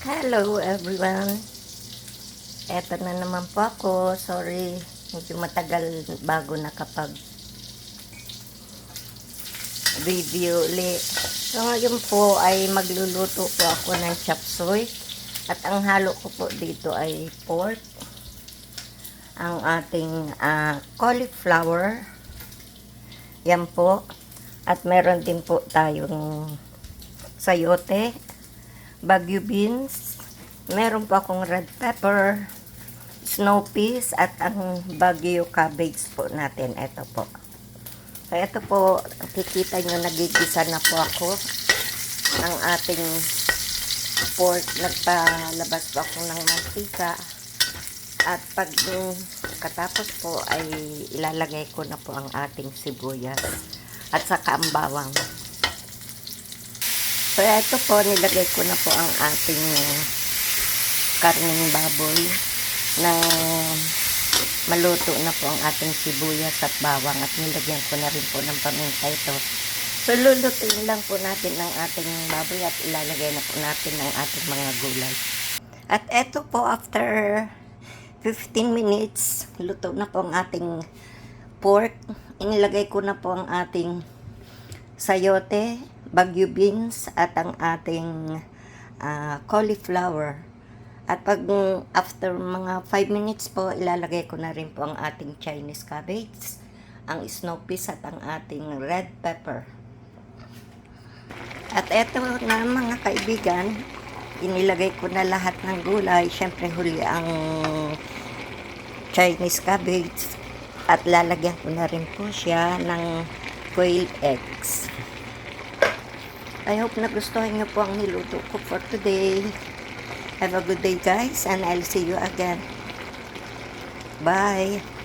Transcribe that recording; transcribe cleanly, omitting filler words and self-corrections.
Hello everyone. Eto na naman po ako. Sorry, medyo matagal bago nakapag review ulit. So ngayon po ay magluluto po ako ng chop suey. At ang halo ko po dito ay pork, ang ating cauliflower, yan po. At meron din po tayong sayote, Baguio beans, meron po akong red pepper, snow peas, at ang Baguio cabbage po natin. Ito po. So, ito po, kikita nyo, nagigisa na po ako ng ating pork. Nagpalabas po ako ng mantika. At pag katapos po ay ilalagay ko na po ang ating sibuyas at saka ang bawang. So, ito po, nilagay ko na po ang ating karning baboy na maluto na po ang ating sibuyas at bawang at nilagyan ko na rin po ng paminta ito. So, lulutuin lang po natin ang ating baboy at ilalagay na po natin ang ating mga gulay. At ito po, after 15 minutes, luto na po ang ating pork. Inilagay ko na po ang ating sayote, Baguio beans, at ang ating cauliflower. At pag after mga 5 minutes po, ilalagay ko na rin po ang ating Chinese cabbage, ang snow peas, at ang ating red pepper. At eto na mga kaibigan, inilagay ko na lahat ng gulay. Siyempre huli ang Chinese cabbage at lalagyan ko na rin po siya ng quail eggs. I hope nagustuhan niyo po ang niluto ko for today. Have a good day guys, and I'll see you again. Bye!